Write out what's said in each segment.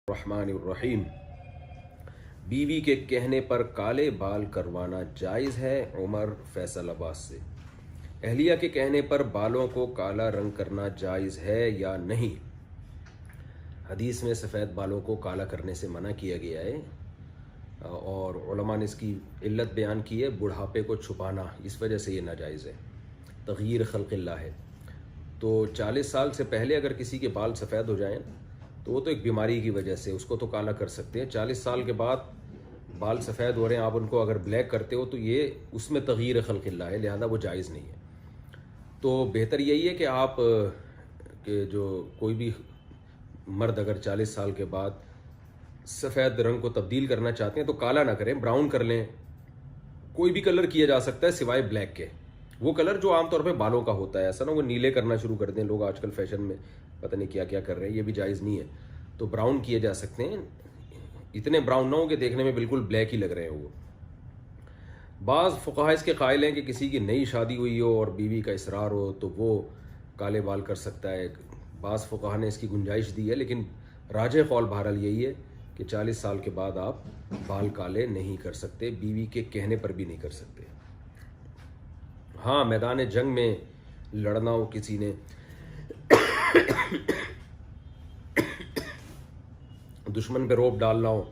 الرحمن الرحیم۔ بیوی کے کہنے پر کالے بال کروانا جائز ہے؟ عمر فیصل عباس سے۔ اہلیہ کے کہنے پر بالوں کو کالا رنگ کرنا جائز ہے یا نہیں؟ حدیث میں سفید بالوں کو کالا کرنے سے منع کیا گیا ہے اور علماء نے اس کی علت بیان کی ہے، بڑھاپے کو چھپانا، اس وجہ سے یہ ناجائز ہے، تغییر خلق اللہ ہے۔ تو 40 سال سے پہلے اگر کسی کے بال سفید ہو جائیں تو وہ تو ایک بیماری کی وجہ سے اس کو تو کالا کر سکتے ہیں۔ 40 سال کے بعد بال سفید ہو رہے ہیں، آپ ان کو اگر بلیک کرتے ہو تو یہ اس میں تغییر خلق اللہ ہے، لہذا وہ جائز نہیں ہے۔ تو بہتر یہی ہے کہ آپ کہ جو کوئی بھی مرد اگر 40 سال کے بعد سفید رنگ کو تبدیل کرنا چاہتے ہیں تو کالا نہ کریں، براؤن کر لیں۔ کوئی بھی کلر کیا جا سکتا ہے سوائے بلیک کے، وہ کلر جو عام طور پہ بالوں کا ہوتا ہے، ایسا نہ وہ نیلے کرنا شروع کر دیں۔ لوگ آج کل فیشن میں پتہ نہیں کیا کیا کر رہے ہیں، یہ بھی جائز نہیں ہے۔ تو براؤن کیے جا سکتے ہیں، اتنے براؤن نہ ہو کہ دیکھنے میں بالکل بلیک ہی لگ رہے ہیں وہ۔ بعض فقہاء اس کے قائل ہیں کہ کسی کی نئی شادی ہوئی ہو اور بیوی کا اصرار ہو تو وہ کالے بال کر سکتا ہے۔ بعض فقہاء نے اس کی گنجائش دی ہے، لیکن راجح قول بہرحال یہی ہے کہ 40 سال کے بعد آپ بال کالے نہیں کر سکتے، بیوی کے کہنے پر بھی نہیں کر سکتے۔ ہاں، میدان جنگ میں لڑنا ہو، کسی نے دشمن پہ روب ڈالنا ہو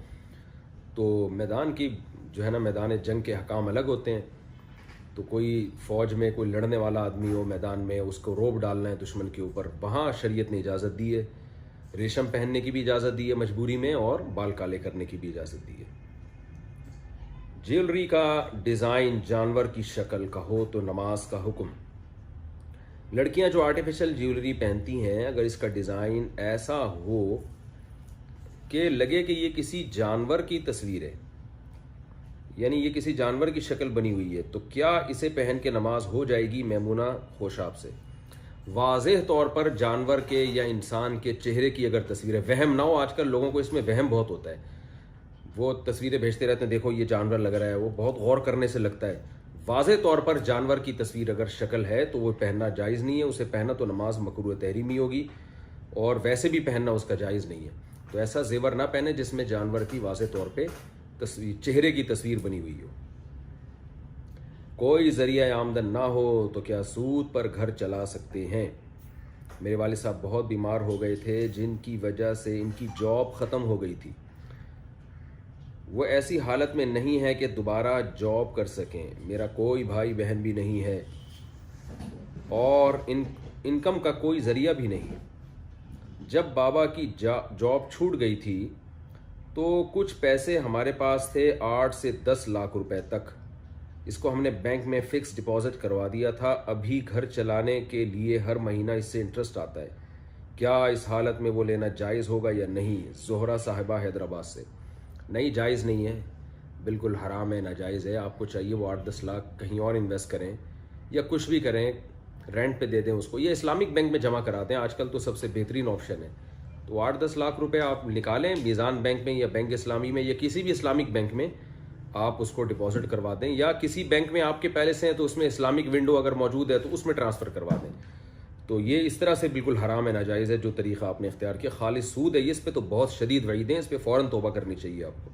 تو میدان کی جو ہے نا، میدان جنگ کے حکام الگ ہوتے ہیں۔ تو کوئی فوج میں کوئی لڑنے والا آدمی ہو میدان میں، اس کو روب ڈالنا ہے دشمن کے اوپر، وہاں شریعت نے اجازت دی ہے، ریشم پہننے کی بھی اجازت دی ہے مجبوری میں، اور بال کالے کرنے کی بھی اجازت دی ہے۔ جیولری کا ڈیزائن جانور کی شکل کا ہو تو نماز کا حکم۔ لڑکیاں جو آرٹیفیشل جیولری پہنتی ہیں، اگر اس کا ڈیزائن ایسا ہو کہ لگے کہ یہ کسی جانور کی تصویر ہے، یعنی یہ کسی جانور کی شکل بنی ہوئی ہے، تو کیا اسے پہن کے نماز ہو جائے گی؟ میمونہ خوشاب سے۔ واضح طور پر جانور کے یا انسان کے چہرے کی اگر تصویر ہے، وہم نہ ہو، آج کل لوگوں کو اس میں وہم بہت ہوتا ہے، وہ تصویریں بھیجتے رہتے ہیں، دیکھو یہ جانور لگ رہا ہے، وہ بہت غور کرنے سے لگتا ہے۔ واضح طور پر جانور کی تصویر اگر شکل ہے تو وہ پہننا جائز نہیں ہے، اسے پہنا تو نماز مکروہ تحریمی ہوگی، اور ویسے بھی پہننا اس کا جائز نہیں ہے۔ تو ایسا زیور نہ پہنے جس میں جانور کی واضح طور پہ چہرے کی تصویر بنی ہوئی ہو۔ کوئی ذریعہ آمدن نہ ہو تو کیا سود پر گھر چلا سکتے ہیں؟ میرے والد صاحب بہت بیمار ہو گئے تھے، جن کی وجہ سے ان کی جاب ختم ہو گئی تھی۔ وہ ایسی حالت میں نہیں ہے کہ دوبارہ جاب کر سکیں، میرا کوئی بھائی بہن بھی نہیں ہے اور انکم کا کوئی ذریعہ بھی نہیں ہے۔ جب بابا کی جاب چھوٹ گئی تھی تو کچھ پیسے ہمارے پاس تھے، 8 سے 10 لاکھ روپے تک، اس کو ہم نے بینک میں فکس ڈپازٹ کروا دیا تھا۔ ابھی گھر چلانے کے لیے ہر مہینہ اس سے انٹرسٹ آتا ہے، کیا اس حالت میں وہ لینا جائز ہوگا یا نہیں؟ زہرہ صاحبہ حیدرآباد سے۔ نہیں، جائز نہیں ہے، بالکل حرام ہے، ناجائز ہے۔ آپ کو چاہیے وہ 8-10 لاکھ کہیں اور انویسٹ کریں یا کچھ بھی کریں، رینٹ پہ دے دیں اس کو، یہ اسلامک بینک میں جمع کرا دیں، آج کل تو سب سے بہترین آپشن ہے۔ تو 8-10 لاکھ روپے آپ نکالیں میزان بینک میں یا بینک اسلامی میں یا کسی بھی اسلامک بینک میں، آپ اس کو ڈپازٹ کروا دیں، یا کسی بینک میں آپ کے پہلے سے ہیں تو اس میں اسلامک ونڈو اگر موجود ہے تو اس میں ٹرانسفر کروا دیں۔ تو یہ اس طرح سے بالکل حرام ہے، ناجائز ہے جو طریقہ آپ نے اختیار کیا، خالص سود ہے یہ، اس پہ تو بہت شدید وعیدیں ہیں، اس پہ فوراً توبہ کرنی چاہیے آپ کو۔